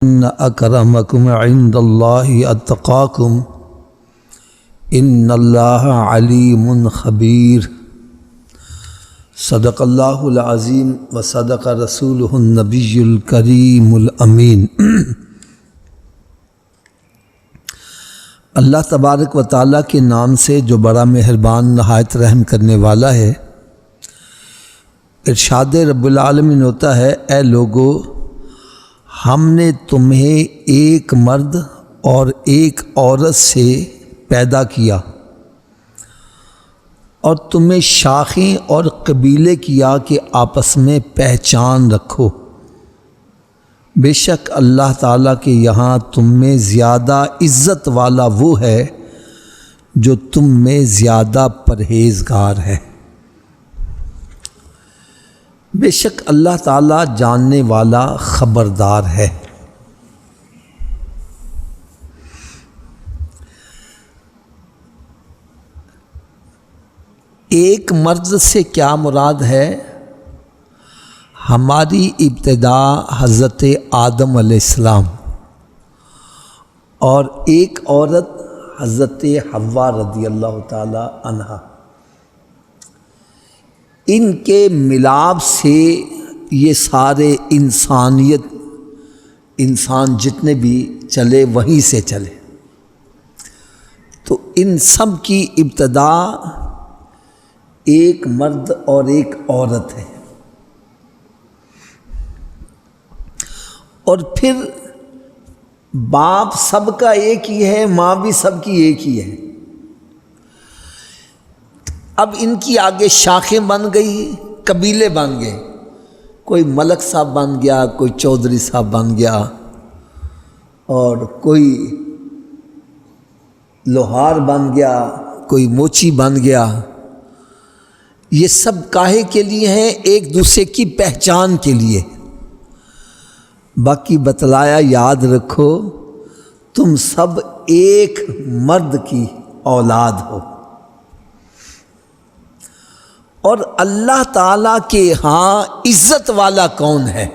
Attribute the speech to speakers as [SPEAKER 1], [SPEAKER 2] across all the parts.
[SPEAKER 1] ان اکرمکم عند اللہ اتقاکم ان اللہ علیم خبیر۔ صدق اللہ العظیم و صدق رسولہ النبی الکریم الامین۔ اللہ تبارک و تعالیٰ کے نام سے جو بڑا مہربان نہایت رحم کرنے والا ہے۔ ارشاد رب العالمین ہوتا ہے، اے لوگو، ہم نے تمہیں ایک مرد اور ایک عورت سے پیدا کیا اور تمہیں شاخیں اور قبیلے کیا کہ آپس میں پہچان رکھو۔ بے شک اللہ تعالیٰ کے یہاں تم میں زیادہ عزت والا وہ ہے جو تم میں زیادہ پرہیزگار ہے۔ بے شک اللہ تعالیٰ جاننے والا خبردار ہے۔ ایک مرد سے کیا مراد ہے؟ ہماری ابتدا حضرت آدم علیہ السلام اور ایک عورت حضرت حوا رضی اللہ تعالی عنہا، ان کے ملاپ سے یہ سارے انسان جتنے بھی چلے وہیں سے چلے، تو ان سب کی ابتدا ایک مرد اور ایک عورت ہے، اور پھر باپ سب کا ایک ہی ہے، ماں بھی سب کی ایک ہی ہے۔ اب ان کی آگے شاخیں بن گئی، قبیلے بن گئے، کوئی ملک صاحب بن گیا، کوئی چودھری صاحب بن گیا، اور کوئی لوہار بن گیا، کوئی موچی بن گیا۔ یہ سب کاہے کے لیے ہیں؟ ایک دوسرے کی پہچان کے لیے۔ باقی بتلایا، یاد رکھو تم سب ایک مرد کی اولاد ہو، اور اللہ تعالیٰ کے ہاں عزت والا کون ہے؟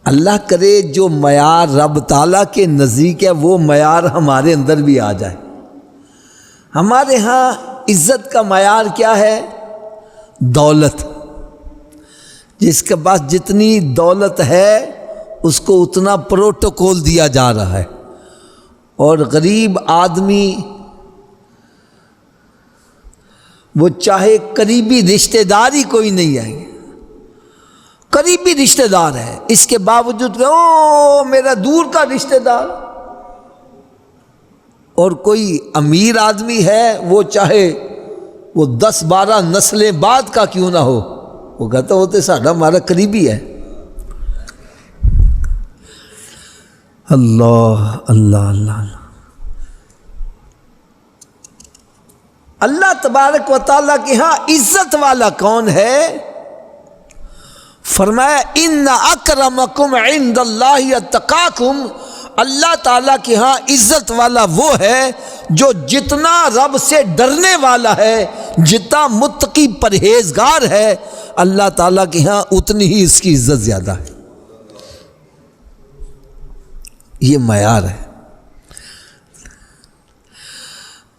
[SPEAKER 1] اللہ کرے جو معیار رب تعالیٰ کے نزدیک ہے وہ معیار ہمارے اندر بھی آ جائے۔ ہمارے ہاں عزت کا معیار کیا ہے؟ دولت۔ جس کے پاس جتنی دولت ہے اس کو اتنا پروٹوکول دیا جا رہا ہے، اور غریب آدمی وہ چاہے قریبی رشتہ دار ہی کوئی نہیں ہے، قریبی رشتہ دار ہے، اس کے باوجود کہ او میرا دور کا رشتہ دار، اور کوئی امیر آدمی ہے وہ چاہے وہ 10-12 نسلیں بعد کا کیوں نہ ہو، وہ کہتا ہوتے ساڈا ہمارا قریبی ہے۔ اللہ اللہ اللہ اللہ اللہ تبارک و تعالیٰ کے ہاں عزت والا کون ہے؟ فرمایا ان اکرمکم عند اللہ اتقاکم، اللہ تعالیٰ کے ہاں عزت والا وہ ہے جو جتنا رب سے ڈرنے والا ہے، جتنا متقی پرہیزگار ہے، اللہ تعالیٰ کے ہاں اتنی ہی اس کی عزت زیادہ ہے۔ یہ معیار ہے۔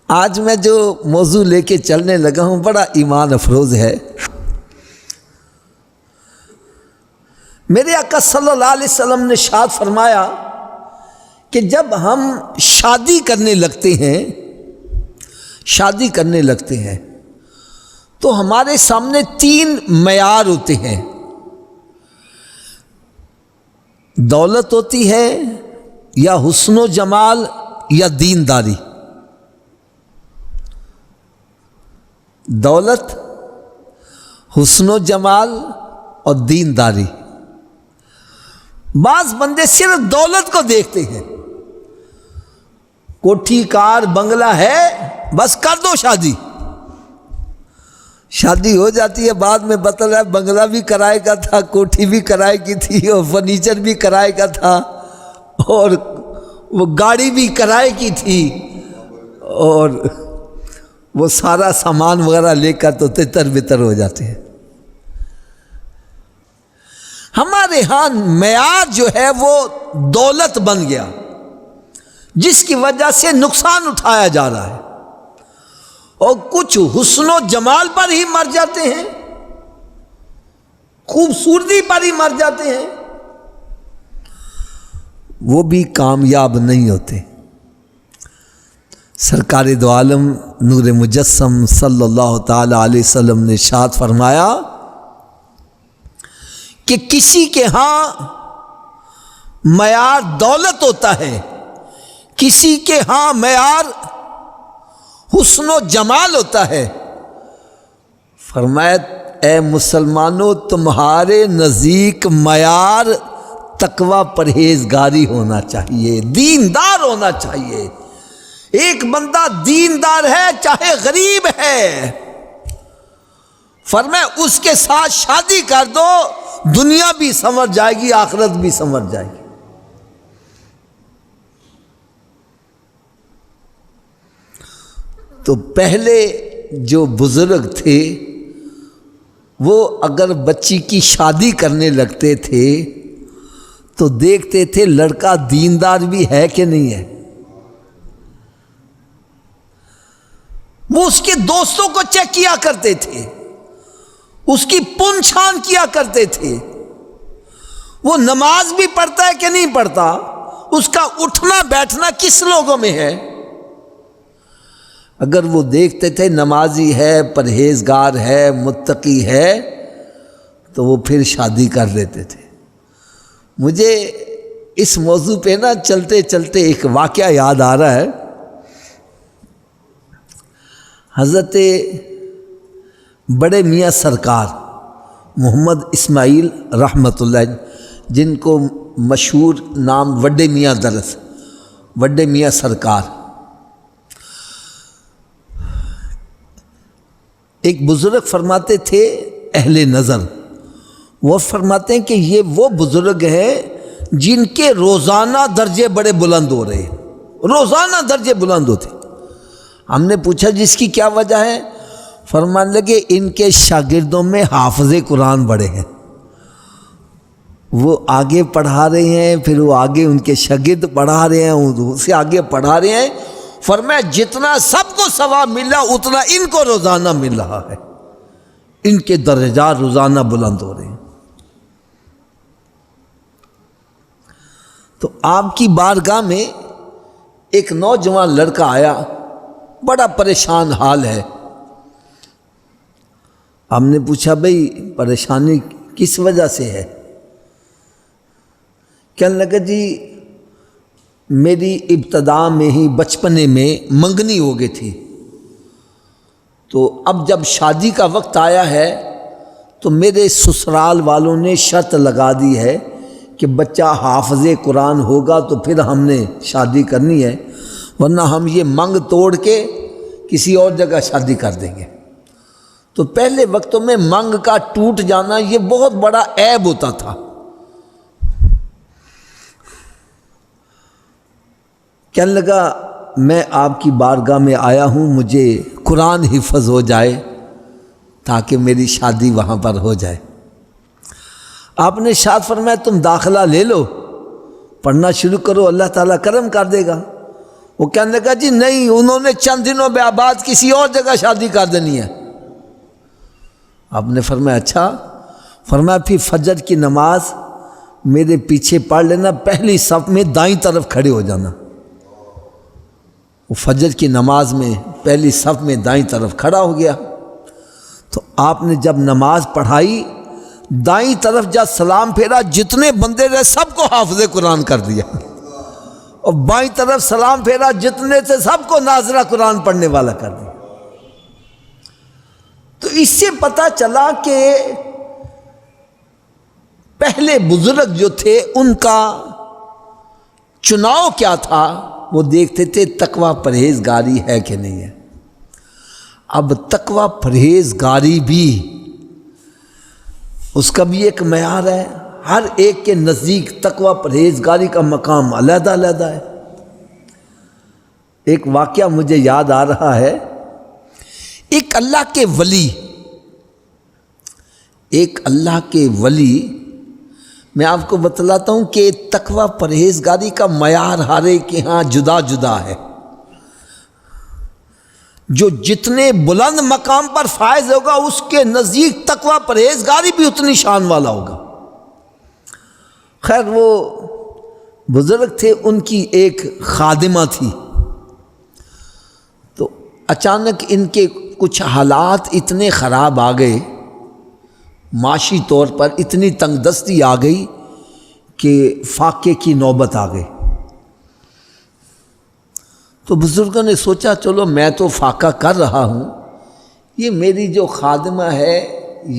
[SPEAKER 1] آج میں جو موضوع لے کے چلنے لگا ہوں بڑا ایمان افروز ہے۔ میرے آقا صلی اللہ علیہ وسلم نے ارشاد فرمایا کہ جب ہم شادی کرنے لگتے ہیں تو ہمارے سامنے 3 معیار ہوتے ہیں۔ دولت ہوتی ہے، یا حسن و جمال، یا دینداری۔ دولت، حسن و جمال اور دینداری۔ بعض بندے صرف دولت کو دیکھتے ہیں، کوٹھی کار بنگلہ ہے بس کر دو شادی، شادی ہو جاتی ہے، بعد میں بتا رہا ہے بنگلہ بھی کرائے کا تھا، کوٹھی بھی کرائے کی تھی، اور فرنیچر بھی کرائے کا تھا، اور وہ گاڑی بھی کرائے کی تھی، اور وہ سارا سامان وغیرہ لے کر تو تتر بتر ہو جاتے ہیں۔ ہمارے ہاں معیار جو ہے وہ دولت بن گیا، جس کی وجہ سے نقصان اٹھایا جا رہا ہے، اور کچھ حسن و جمال پر ہی مر جاتے ہیں، خوبصورتی پر ہی مر جاتے ہیں، وہ بھی کامیاب نہیں ہوتے۔ سرکار دو عالم نور مجسم صلی اللہ تعالی علیہ وسلم نے ارشاد فرمایا کہ کسی کے ہاں معیار دولت ہوتا ہے، کسی کے ہاں معیار حسن و جمال ہوتا ہے۔ فرمایا اے مسلمانوں، تمہارے نزدیک معیار تقوی پرہیزگاری ہونا چاہیے، دیندار ہونا چاہیے۔ ایک بندہ دیندار ہے چاہے غریب ہے، فرمایا اس کے ساتھ شادی کر دو، دنیا بھی سنور جائے گی، آخرت بھی سنور جائے گی۔ تو پہلے جو بزرگ تھے وہ اگر بچی کی شادی کرنے لگتے تھے تو دیکھتے تھے لڑکا دیندار بھی ہے کہ نہیں ہے۔ وہ اس کے دوستوں کو چیک کیا کرتے تھے، اس کی پن چھان کیا کرتے تھے، وہ نماز بھی پڑھتا ہے کہ نہیں پڑھتا، اس کا اٹھنا بیٹھنا کس لوگوں میں ہے۔ اگر وہ دیکھتے تھے نمازی ہے، پرہیزگار ہے، متقی ہے، تو وہ پھر شادی کر لیتے تھے۔ مجھے اس موضوع پہ چلتے چلتے ایک واقعہ یاد آ رہا ہے۔ حضرت بڑے میاں سرکار محمد اسماعیل رحمۃ اللہ، جن کو مشہور نام وڈے میاں درس، وڈے میاں سرکار، ایک بزرگ فرماتے تھے اہل نظر، وہ فرماتے ہیں کہ یہ وہ بزرگ ہیں جن کے روزانہ درجے بڑے بلند ہو رہے، روزانہ درجے بلند ہوتے۔ ہم نے پوچھا جس کی کیا وجہ ہے؟ فرمانے لگے ان کے شاگردوں میں حافظ قرآن بڑے ہیں، وہ آگے پڑھا رہے ہیں، پھر وہ آگے ان کے شاگرد پڑھا رہے ہیں، اسے آگے پڑھا رہے ہیں۔ فرمایا جتنا سب کو ثواب ملا اتنا ان کو روزانہ مل رہا ہے، ان کے درجات روزانہ بلند ہو رہے ہیں۔ تو آپ کی بارگاہ میں ایک نوجوان لڑکا آیا، بڑا پریشان حال ہے۔ ہم نے پوچھا بھئی پریشانی کس وجہ سے ہے؟ کہنے لگا جی میری ابتدا میں ہی بچپنے میں منگنی ہو گئی تھی، تو اب جب شادی کا وقت آیا ہے تو میرے سسرال والوں نے شرط لگا دی ہے کہ بچہ حافظ قرآن ہوگا تو پھر ہم نے شادی کرنی ہے، ورنہ ہم یہ منگ توڑ کے کسی اور جگہ شادی کر دیں گے۔ تو پہلے وقتوں میں منگ کا ٹوٹ جانا یہ بہت بڑا عیب ہوتا تھا۔ کہنے لگا میں آپ کی بارگاہ میں آیا ہوں، مجھے قرآن حفظ ہو جائے تاکہ میری شادی وہاں پر ہو جائے۔ آپ نے ارشاد فرمایا تم داخلہ لے لو، پڑھنا شروع کرو، اللہ تعالیٰ کرم کر دے گا۔ وہ کہنے لگا جی نہیں، انہوں نے چند دنوں بعد کسی اور جگہ شادی کر دینی ہے۔ آپ نے فرمایا اچھا؟ فرمایا پھر فجر کی نماز میرے پیچھے پڑھ لینا، پہلی صف میں دائیں طرف کھڑے ہو جانا۔ وہ فجر کی نماز میں پہلی صف میں دائیں طرف کھڑا ہو گیا۔ تو آپ نے جب نماز پڑھائی، دائیں طرف جب سلام پھیرا، جتنے بندے رہے سب کو حافظ قرآن کر دیا، اور بائیں طرف سلام پھیرا، جتنے سے سب کو ناظرہ قرآن پڑھنے والا کر دیا۔ تو اس سے پتہ چلا کہ پہلے بزرگ جو تھے ان کا چناؤ کیا تھا، وہ دیکھتے تھے تقوی پرہیزگاری ہے کہ نہیں ہے۔ اب تقوی پرہیزگاری بھی اس کا بھی ایک معیار ہے، ہر ایک کے نزدیک تقوی پرہیزگاری کا مقام علیحدہ علیحدہ ہے۔ ایک واقعہ مجھے یاد آ رہا ہے، ایک اللہ کے ولی میں آپ کو بتلاتا ہوں کہ تقوی پرہیزگاری کا معیار ہر ایک کے ہاں جدا جدا ہے. جو جتنے بلند مقام پر فائز ہوگا اس کے نزدیک تقوی پرہیزگاری بھی اتنی شان والا ہوگا. خیر وہ بزرگ تھے، ان کی ایک خادمہ تھی، تو اچانک ان کے کچھ حالات اتنے خراب آ گئے، معاشی طور پر اتنی تنگ دستی آ گئی کہ فاقے کی نوبت آ گئی. تو بزرگوں نے سوچا چلو میں تو فاقہ کر رہا ہوں، یہ میری جو خادمہ ہے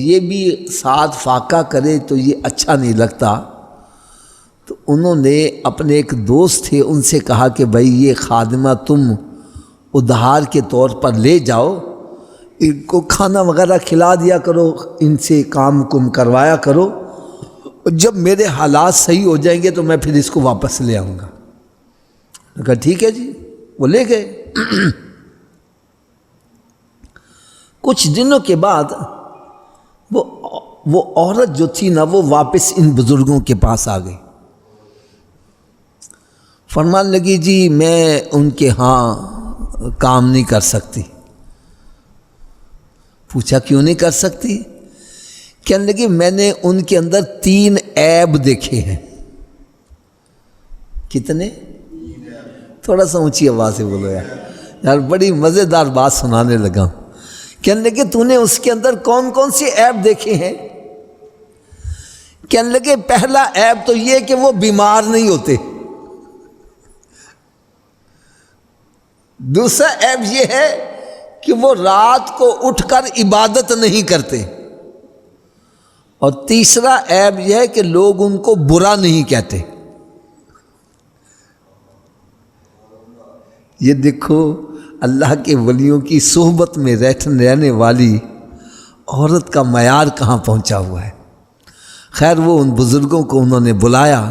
[SPEAKER 1] یہ بھی ساتھ فاقہ کرے تو یہ اچھا نہیں لگتا. تو انہوں نے اپنے ایک دوست تھے ان سے کہا کہ بھائی یہ خادمہ تم ادھار کے طور پر لے جاؤ، ان کو کھانا وغیرہ کھلا دیا کرو، ان سے کام کم کروایا کرو، جب میرے حالات صحیح ہو جائیں گے تو میں پھر اس کو واپس لے آؤں گا. کہا ٹھیک ہے جی. وہ لے گئے. کچھ دنوں کے بعد وہ عورت جو تھی نا وہ واپس ان بزرگوں کے پاس آ گئی. فرمان لگی جی میں ان کے ہاں کام نہیں کر سکتی. پوچھا کیوں نہیں کر سکتی؟ کہنے لگی میں نے ان کے اندر 3 عیب دیکھے ہیں. کتنے؟ تھوڑا سا اونچی آواز سے بولو یار بڑی مزیدار بات سنانے لگا ہوں. کہنے لگے تو نے اس کے اندر کون کون سی عیب دیکھے ہیں؟ کہنے لگے پہلا عیب تو یہ کہ وہ بیمار نہیں ہوتے. دوسرا عیب یہ ہے کہ وہ رات کو اٹھ کر عبادت نہیں کرتے. اور تیسرا عیب یہ ہے کہ لوگ ان کو برا نہیں کہتے. یہ دیکھو اللہ کے ولیوں کی صحبت میں رہنے والی عورت کا معیار کہاں پہنچا ہوا ہے. خیر وہ ان بزرگوں کو انہوں نے بلایا.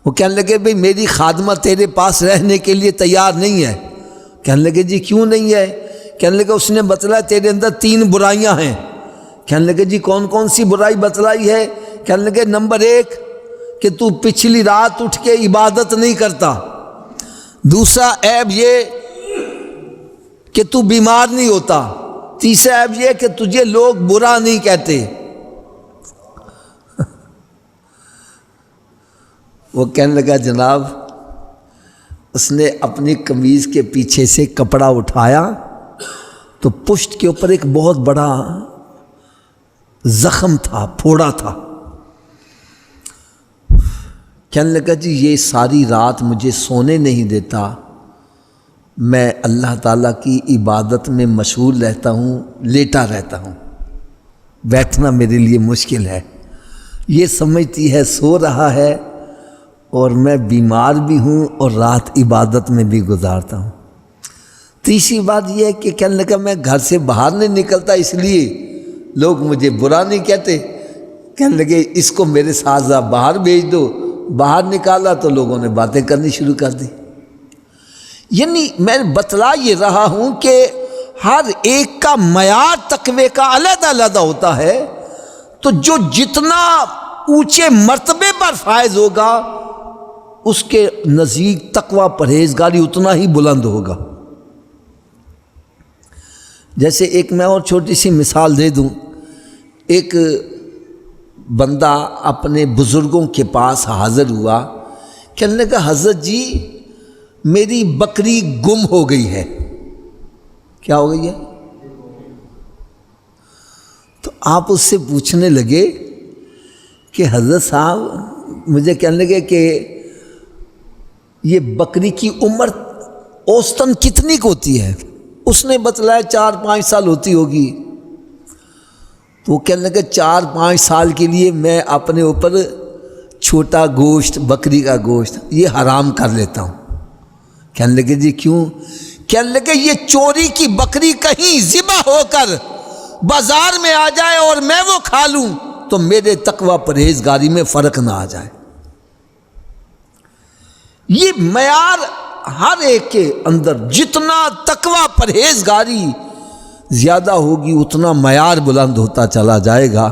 [SPEAKER 1] وہ کہنے لگے بھئی میری خادمہ تیرے پاس رہنے کے لیے تیار نہیں ہے. کہنے لگے جی کیوں نہیں ہے؟ کہنے لگے اس نے بتلایا تیرے اندر 3 برائیاں ہیں. کہنے لگے جی کون کون سی برائی بتلائی ہے؟ کہنے لگے نمبر 1 کہ تو پچھلی رات اٹھ کے عبادت نہیں کرتا. دوسرا عیب یہ کہ تو بیمار نہیں ہوتا. تیسرا عیب یہ کہ تجھے لوگ برا نہیں کہتے. وہ کہنے لگا جناب، اس نے اپنی قمیض کے پیچھے سے کپڑا اٹھایا تو پشت کے اوپر ایک بہت بڑا زخم تھا، پھوڑا تھا. کہنے لگا جی یہ ساری رات مجھے سونے نہیں دیتا، میں اللہ تعالیٰ کی عبادت میں مشغول رہتا ہوں، لیٹا رہتا ہوں، بیٹھنا میرے لیے مشکل ہے. یہ سمجھتی ہے سو رہا ہے اور میں بیمار بھی ہوں اور رات عبادت میں بھی گزارتا ہوں. تیسری بات یہ ہے کہ کہنے لگا میں گھر سے باہر نہیں نکلتا اس لیے لوگ مجھے برا نہیں کہتے. کہنے لگے اس کو میرے ساتھ باہر بھیج دو. باہر نکالا تو لوگوں نے باتیں کرنی شروع کر دی. یعنی میں بتلا یہ رہا ہوں کہ ہر ایک کا معیار تقوی کا علیحدہ علیحدہ ہوتا ہے. تو جو جتنا اونچے مرتبے پر فائز ہوگا اس کے نزدیک تقوی پرہیزگاری اتنا ہی بلند ہوگا. جیسے ایک میں اور چھوٹی سی مثال دے دوں. ایک بندہ اپنے بزرگوں کے پاس حاضر ہوا. کہنے لگا حضرت جی میری بکری گم ہو گئی ہے. کیا ہو گئی ہے؟ تو آپ اس سے پوچھنے لگے کہ حضرت صاحب مجھے کہنے لگے کہ یہ بکری کی عمر اوسطاً کتنی کو ہوتی ہے؟ اس نے بتلایا 4-5 سال ہوتی ہوگی. تو وہ کہنے لگے 4-5 سال کے لیے میں اپنے اوپر چھوٹا گوشت، بکری کا گوشت یہ حرام کر لیتا ہوں. کہنے لگے جی کیوں؟ کہنے لگے یہ چوری کی بکری کہیں ذبح ہو کر بازار میں آ جائے اور میں وہ کھا لوں تو میرے تقوی پرہیزگاری میں فرق نہ آ جائے. یہ معیار ہر ایک کے اندر جتنا تقوی پرہیزگاری زیادہ ہوگی اتنا معیار بلند ہوتا چلا جائے گا.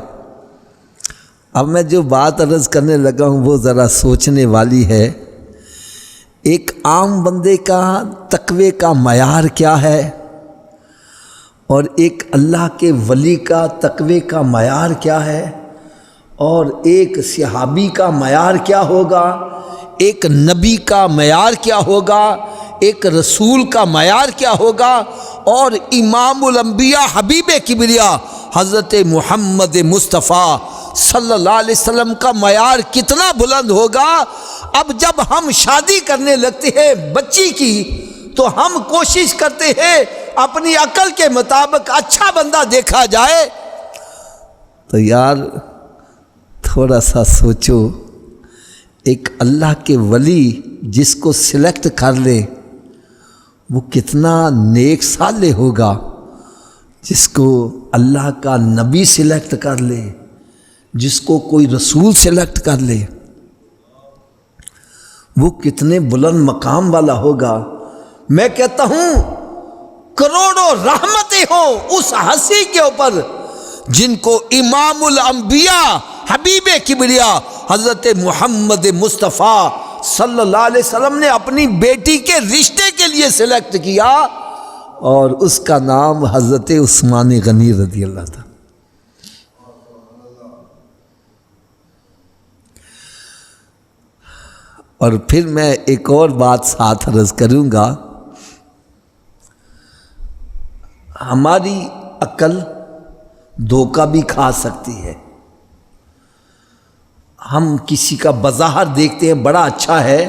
[SPEAKER 1] اب میں جو بات عرض کرنے لگا ہوں وہ ذرا سوچنے والی ہے۔ ایک عام بندے کا تقوی کا معیار کیا ہے اور ایک اللہ کے ولی کا تقوی کا معیار کیا ہے، اور ایک صحابی کا معیار کیا ہوگا، ایک نبی کا معیار کیا ہوگا، ایک رسول کا معیار کیا ہوگا، اور امام الانبیاء حبیب کبریا حضرت محمد مصطفیٰ صلی اللہ علیہ وسلم کا معیار کتنا بلند ہوگا۔ اب جب ہم شادی کرنے لگتے ہیں بچی کی تو ہم کوشش کرتے ہیں اپنی عقل کے مطابق اچھا بندہ دیکھا جائے، تو یار تھوڑا سا سوچو، ایک اللہ کے ولی جس کو سلیکٹ کر لے وہ کتنا نیک صالح ہوگا، جس کو اللہ کا نبی سلیکٹ کر لے، جس کو کوئی رسول سلیکٹ کر لے، وہ کتنے بلند مقام والا ہوگا۔ میں کہتا ہوں کروڑوں رحمتیں ہوں اس ہستی کے اوپر جن کو امام الانبیاء حبیب کبریا حضرت محمد مصطفیٰ صلی اللہ علیہ وسلم نے اپنی بیٹی کے رشتے کے لیے سلیکٹ کیا، اور اس کا نام حضرت عثمان غنی رضی اللہ تھا۔ اور پھر میں ایک اور بات ساتھ عرض کروں گا، ہماری عقل دھوکہ بھی کھا سکتی ہے۔ ہم کسی کا بظاہر دیکھتے ہیں بڑا اچھا ہے،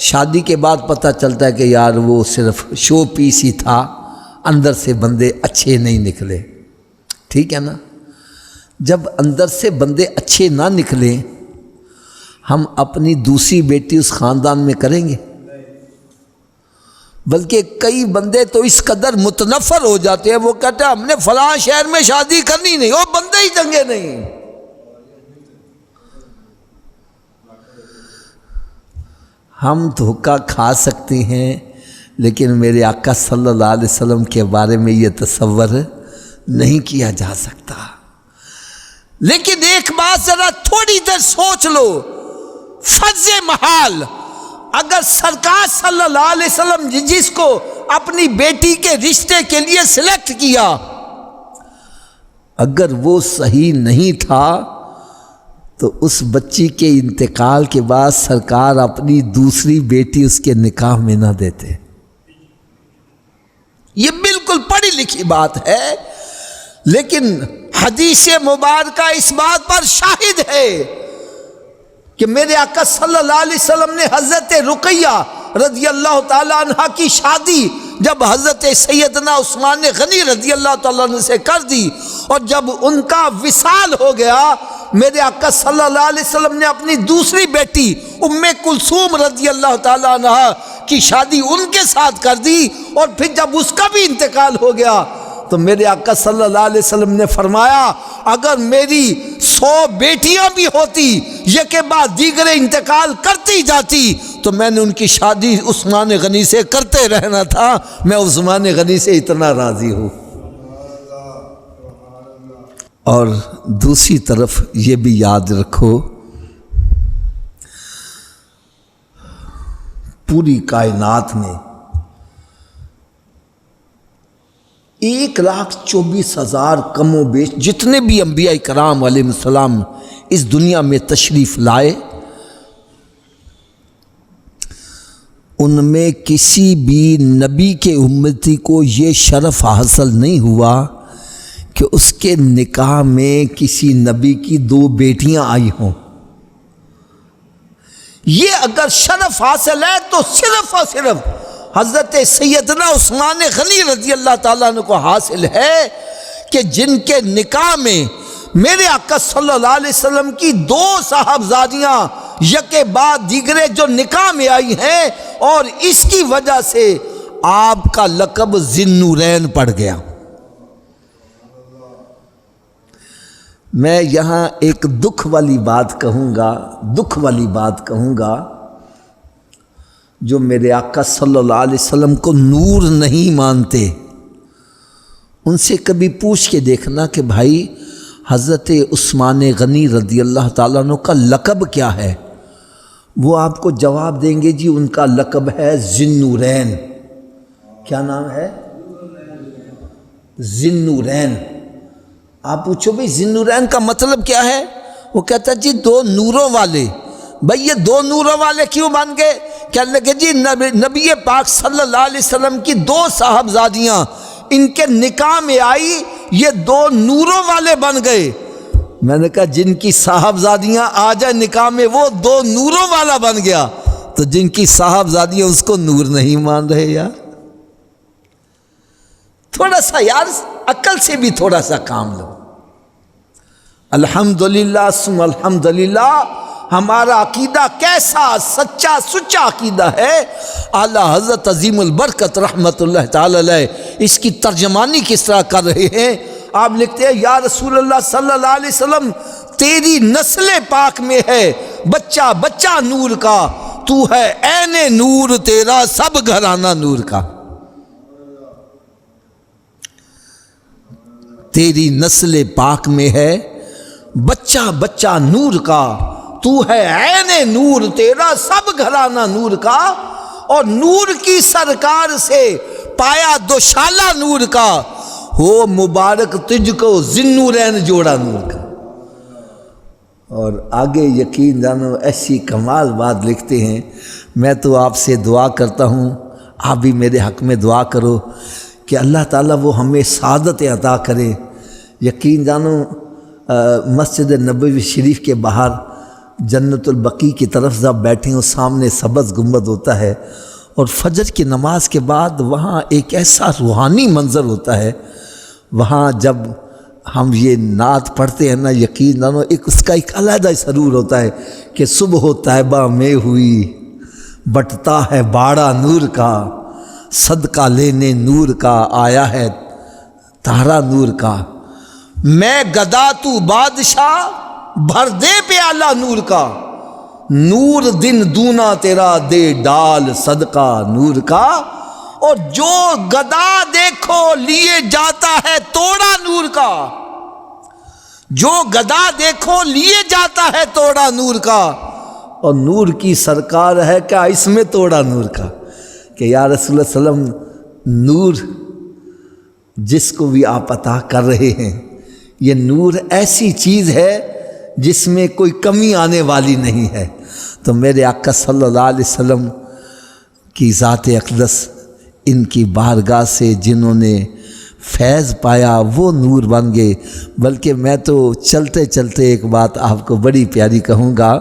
[SPEAKER 1] شادی کے بعد پتہ چلتا ہے کہ یار وہ صرف شو پیس ہی تھا، اندر سے بندے اچھے نہیں نکلے۔ ٹھیک ہے نا؟ جب اندر سے بندے اچھے نہ نکلیں، ہم اپنی دوسری بیٹی اس خاندان میں کریں گے؟ بلکہ کئی بندے تو اس قدر متنفر ہو جاتے ہیں، وہ کہتے ہیں ہم نے فلاں شہر میں شادی کرنی نہیں، وہ بندے ہی چنگے نہیں۔ ہم دھوکہ کھا سکتے ہیں، لیکن میرے آقا صلی اللہ علیہ وسلم کے بارے میں یہ تصور نہیں کیا جا سکتا۔ لیکن ایک بات ذرا تھوڑی دیر سوچ لو، فرض محال اگر سرکار صلی اللہ علیہ وسلم جس کو اپنی بیٹی کے رشتے کے لیے سلیکٹ کیا، اگر وہ صحیح نہیں تھا تو اس بچی کے انتقال کے بعد سرکار اپنی دوسری بیٹی اس کے نکاح میں نہ دیتے۔ یہ بالکل پڑھی لکھی بات ہے، لیکن حدیث مبارکہ اس بات پر شاہد ہے کہ میرے آقا صلی اللہ علیہ وسلم نے حضرت رقیہ رضی اللہ تعالیٰ عنہ کی شادی جب حضرت سیدنا عثمان غنی رضی اللہ تعالیٰ عنہ سے کر دی، اور جب ان کا وصال ہو گیا، میرے آقا صلی اللہ علیہ وسلم نے اپنی دوسری بیٹی ام کلثوم رضی اللہ تعالیٰ عنہ کی شادی ان کے ساتھ کر دی، اور پھر جب اس کا بھی انتقال ہو گیا تو میرے آقا صلی اللہ علیہ وسلم نے فرمایا اگر میری 100 بیٹیاں بھی ہوتی یہ کے بعد دیگرے انتقال کرتی جاتی تو میں نے ان کی شادی عثمان غنی سے کرتے رہنا تھا۔ میں عثمان غنی سے اتنا راضی ہوں۔ اور دوسری طرف یہ بھی یاد رکھو، پوری کائنات میں 1,24,000 کم و بیش جتنے بھی انبیاء کرام علیہ السلام اس دنیا میں تشریف لائے، ان میں کسی بھی نبی کے امتی کو یہ شرف حاصل نہیں ہوا کہ اس کے نکاح میں کسی نبی کی 2 بیٹیاں آئی ہوں۔ یہ اگر شرف حاصل ہے تو صرف اور صرف حضرت سیدنا عثمان غنی رضی اللہ تعالیٰ عنہ کو حاصل ہے کہ جن کے نکاح میں میرے آقا صلی اللہ علیہ وسلم کی 2 صاحبزادیاں یکے بعد دیگرے جو نکاح میں آئی ہیں، اور اس کی وجہ سے آپ کا لقب ذی النورین پڑ گیا۔ میں یہاں ایک دکھ والی بات کہوں گا جو میرے آقا صلی اللہ علیہ وسلم کو نور نہیں مانتے، ان سے کبھی پوچھ کے دیکھنا کہ بھائی حضرت عثمان غنی رضی اللہ تعالیٰ عنہ کا لقب کیا ہے؟ وہ آپ کو جواب دیں گے جی ان کا لقب ہے ذی النورین۔ کیا نام ہے؟ ذی النورین۔ آپ پوچھو بھئی ذی النورین کا مطلب کیا ہے؟ وہ کہتا ہے جی دو نوروں والے۔ بھئی یہ دو نوروں والے کیوں بن گئے؟ کہنے لگے جی نبی پاک صلی اللہ علیہ وسلم کی دو صاحبزادیاں ان کے نکاح میں آئی، یہ دو نوروں والے بن گئے۔ میں نے کہا جن کی صاحبزادیاں آ جائے نکاح میں وہ دو نوروں والا بن گیا، تو جن کی صاحبزادیاں اس کو نور نہیں مان رہے یار۔ تھوڑا سا یار عقل سے بھی تھوڑا سا کام لو۔ الحمدللہ ثم الحمدللہ، ہمارا عقیدہ کیسا سچا سچا عقیدہ ہے۔ اعلیٰ حضرت عظیم البرکت رحمت اللہ تعالی علیہ اس کی ترجمانی کس طرح کر رہے ہیں؟ آپ لکھتے ہیں یا رسول اللہ صلی اللہ علیہ وسلم تیری نسل پاک میں ہے بچہ بچہ نور کا، تو ہے عین نور تیرا سب گھرانہ نور کا۔ تیری نسل پاک میں ہے بچہ بچہ نور کا، تو ہے عین نور تیرا سب گھرانہ نور کا، اور نور کی سرکار سے پایا دوشالہ نور کا، ہو مبارک تجھ کو ذی النورین جوڑا نور کا۔ اور آگے یقین جانو ایسی کمال بات لکھتے ہیں۔ میں تو آپ سے دعا کرتا ہوں، آپ بھی میرے حق میں دعا کرو کہ اللہ تعالیٰ وہ ہمیں سعادت عطا کرے۔ یقین جانو مسجد نبوی شریف کے باہر جنت البقیع کی طرف جب بیٹھے ہوں، سامنے سبز گنبد ہوتا ہے، اور فجر کی نماز کے بعد وہاں ایک ایسا روحانی منظر ہوتا ہے۔ وہاں جب ہم یہ نعت پڑھتے ہیں نا، یقین جانو اس کا ایک علیحدہ سرور ہوتا ہے کہ صبح و طیبہ میں ہوئی بٹتا ہے باڑا نور کا، صدقہ لینے نور کا آیا ہے تارا نور کا، میں گدا تو بادشاہ بھر دے پیالہ نور کا، نور دن دونا تیرا دے ڈال صدقہ نور کا، اور جو گدا دیکھو لیے جاتا ہے توڑا نور کا، جو گدا دیکھو لیے جاتا ہے توڑا نور کا، اور نور کی سرکار ہے کیا اس میں توڑا نور کا، کہ یا رسول اللہ صلی اللہ علیہ وسلم نور جس کو بھی آپ عطا کر رہے ہیں، یہ نور ایسی چیز ہے جس میں کوئی کمی آنے والی نہیں ہے۔ تو میرے آقا صلی اللہ علیہ وسلم کی ذات اقدس، ان کی بارگاہ سے جنہوں نے فیض پایا وہ نور بن گئے۔ بلکہ میں تو چلتے چلتے ایک بات آپ کو بڑی پیاری کہوں گا،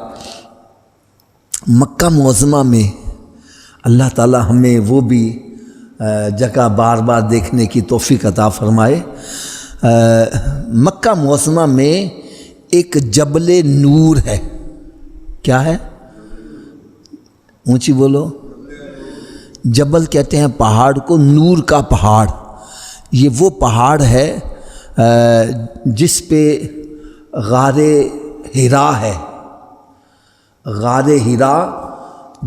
[SPEAKER 1] مکہ معظمہ میں اللہ تعالی ہمیں وہ بھی جگہ بار بار دیکھنے کی توفیق عطا فرمائے۔ مکہ معظمہ میں ایک جبل نور ہے۔ کیا ہے؟ اونچی بولو۔ جبل کہتے ہیں پہاڑ کو، نور کا پہاڑ۔ یہ وہ پہاڑ ہے جس پہ غار حرا ہے۔ غار حرا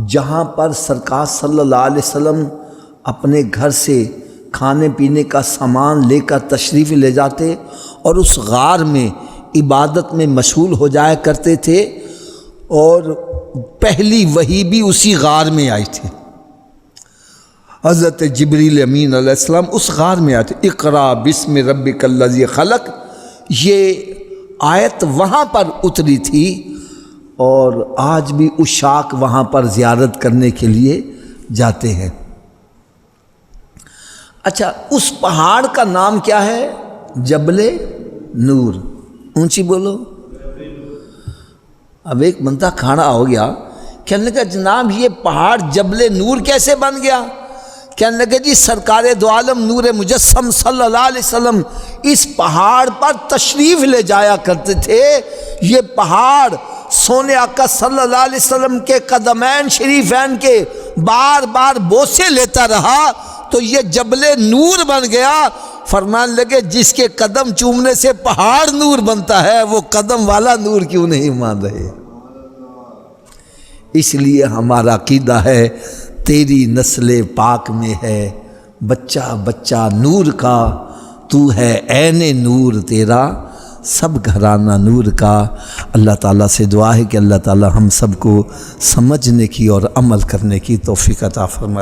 [SPEAKER 1] جہاں پر سرکار صلی اللہ علیہ وسلم اپنے گھر سے کھانے پینے کا سامان لے کر تشریف لے جاتے اور اس غار میں عبادت میں مشغول ہو جایا کرتے تھے، اور پہلی وحی بھی اسی غار میں آئی تھی۔ حضرت جبریل امین علیہ السلام اس غار میں آئے تھے۔ اقرا بسم ربک الذی خلق، یہ آیت وہاں پر اتری تھی، اور آج بھی عشاق وہاں پر زیارت کرنے کے لیے جاتے ہیں۔ اچھا، اس پہاڑ کا نام کیا ہے؟ جبل نور۔ اونچی بولو۔ اب ایک بندہ کھڑا ہو گیا، کہنے لگا جناب یہ پہاڑ جبل نور کیسے بن گیا؟ کہنے لگے جی سرکار دو عالم نور مجسم صلی اللہ علیہ وسلم اس پہاڑ پر تشریف لے جایا کرتے تھے۔ یہ پہاڑ سونے آقا صلی اللہ علیہ وسلم کے قدمین شریفین کے بار بار بوسے لیتا رہا تو یہ جبل نور بن گیا۔ فرمان لگے جس کے قدم چومنے سے پہاڑ نور بنتا ہے وہ قدم والا نور کیوں نہیں مان رہے؟ اس لیے ہمارا عقیدہ ہے تیری نسل پاک میں ہے بچہ بچہ نور کا، تو ہے عین نور تیرا سب گھرانہ نور کا۔ اللہ تعالیٰ سے دعا ہے کہ اللہ تعالیٰ ہم سب کو سمجھنے کی اور عمل کرنے کی توفیق عطا فرمائے۔